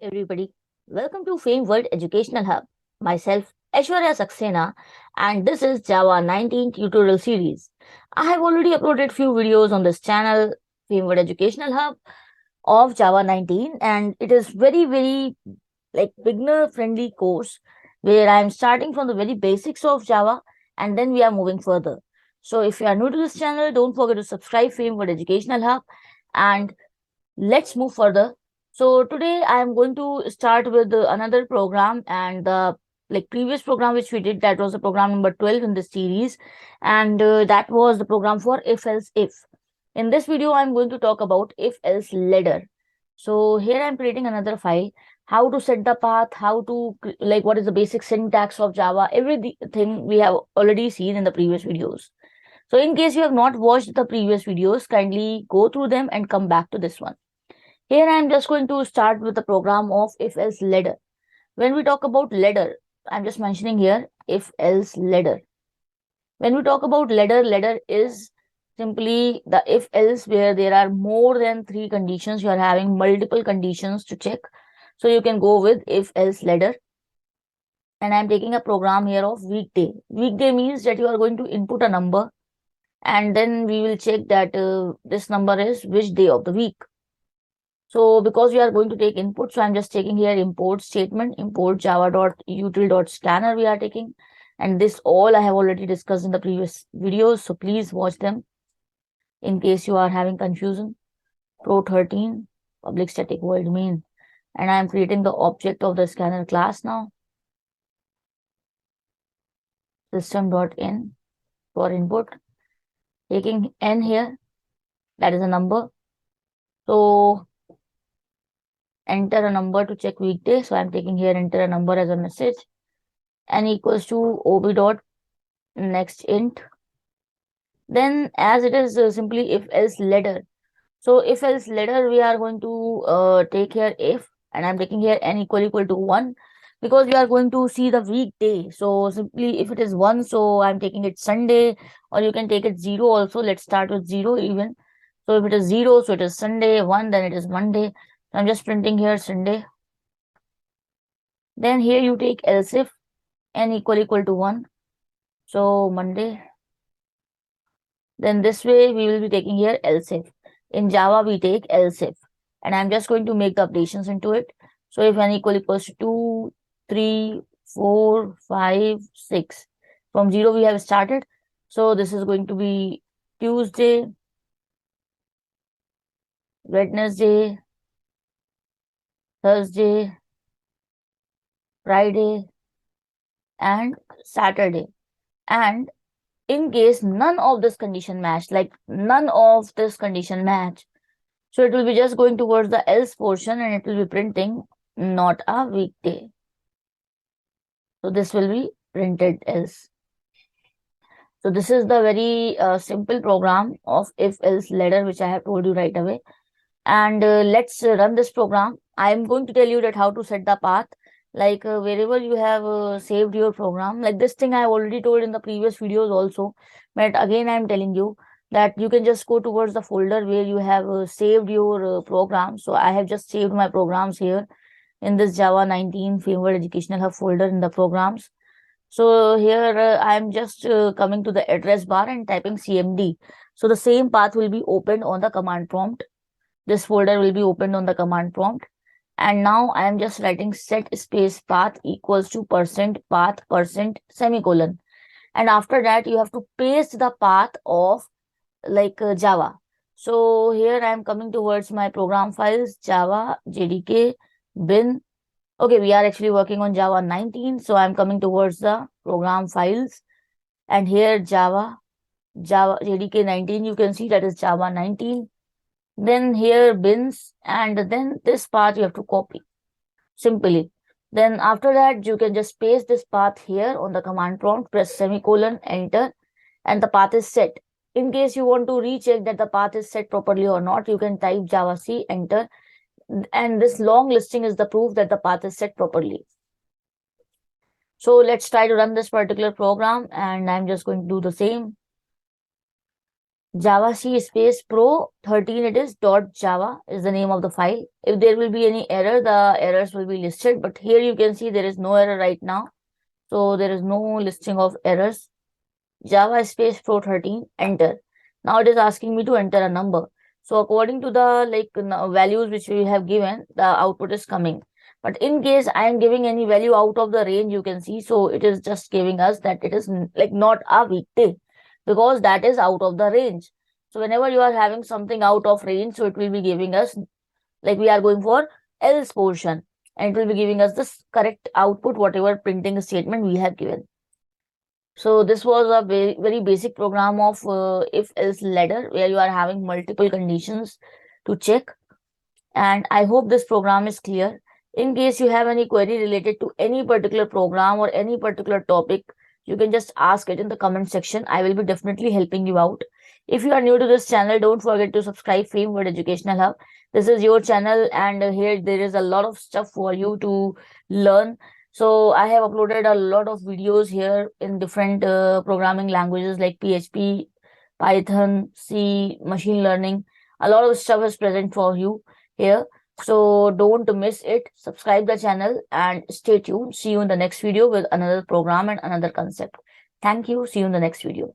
everybody. Welcome to Fame World Educational Hub. Myself, Aishwarya Saxena, and this is Java 19 tutorial series. I have already uploaded few videos on this channel, Fame World Educational Hub of Java 19, and it is very like beginner friendly course where I am starting from the very basics of Java and then we are moving further. So if you are new to this channel, don't forget to subscribe Fame World Educational Hub and let's move further. So today I am going to start with another program, and the like previous program which we did, that was the program number 12 in this series, and that was the program for if else if. In this video I'm going to talk about if else ladder. So here I'm creating another file, how to set the path, how to like what is the basic syntax of Java, everything we have already seen in the previous videos. So in case you have not watched the previous videos, kindly go through them and come back to this one. Here I am just going to start with the program of if else ladder. When we talk about ladder, I'm just mentioning here if else ladder. When we talk about ladder, ladder is simply the if else where there are more than three conditions. You are having multiple conditions to check. So you can go with if else ladder. And I'm taking a program here of weekday. Weekday means that you are going to input a number and then we will check that this number is which day of the week. So because we are going to take input, so I'm just taking here import statement, import java.util.scanner we are taking. And this all I have already discussed in the previous videos. So please watch them in case you are having confusion. Pro 13, public static void main. And I am creating the object of the scanner class now. System.in for input. Taking n here, that is a number. So enter a number to check weekday. So I'm taking here enter a number as a message. N equals to ob dot next int. Then as it is simply if else ladder. So if else ladder we are going to take here if, and I'm taking here n equal to 1 because we are going to see the weekday. So simply if it is 1, so I'm taking it Sunday, or you can take it 0 also. Let's start with 0 even. So if it is 0, so it is Sunday, 1, then it is Monday. So I'm just printing here Sunday. Then here you take else if n equal to 1. So Monday. Then this way we will be taking here else if. In Java we take else if. And I'm just going to make the updations into it. So if n equals to 2, 3, 4, 5, 6. From 0 we have started. So this is going to be Tuesday, Wednesday, Thursday, Friday, and Saturday. And in case none of this condition match, like none of this condition match, so it will be just going towards the else portion and it will be printing not a weekday. So this will be printed else. So this is the very simple program of if else ladder which I have told you right away. And let's run this program. I am going to tell you that how to set the path, like wherever you have saved your program. Like this thing I have already told in the previous videos also, but again I am telling you that you can just go towards the folder where you have saved your program. So I have just saved my programs here in this Java 19 Fame World Educational Hub folder in the programs. So here I am just coming to the address bar and typing cmd. So the same path will be opened on the command prompt. This folder will be opened on the command prompt. And now I am just writing set space path equals to %path semicolon. And after that, you have to paste the path of like Java. So here I am coming towards my program files, Java, JDK, bin. Okay, we are actually working on Java 19. So I'm coming towards the program files. And here Java JDK 19, you can see that is Java 19. Then here bins, and then this path you have to copy simply. Then after that, you can just paste this path here on the command prompt, press semicolon, enter, and the path is set. In case you want to recheck that the path is set properly or not, you can type Java C, enter, and this long listing is the proof that the path is set properly. So let's try to run this particular program, and I'm just going to do the same. Java C space Pro 13 it is dot Java is the name of the file. If there will be any error, the errors will be listed. But here you can see there is no error right now. So there is no listing of errors. Java space Pro 13, enter. Now it is asking me to enter a number. So according to the values which we have given, the output is coming. But in case I am giving any value out of the range, you can see, so it is just giving us that it is like not a weekday because that is out of the range. So whenever you are having something out of range, so it will be giving us like we are going for else portion and it will be giving us the correct output, whatever printing statement we have given. So this was a very basic program of if-else ladder where you are having multiple conditions to check. And I hope this program is clear. In case you have any query related to any particular program or any particular topic, you can just ask it in the comment section. I will be definitely helping you out. If you are new to this channel, don't forget to subscribe Fame World Educational Hub. This is your channel and here there is a lot of stuff for you to learn. So I have uploaded a lot of videos here in different programming languages like PHP, Python, C, machine learning. A lot of stuff is present for you here. So don't miss it. Subscribe the channel and stay tuned. See you in the next video with another program and another concept. Thank you. See you in the next video.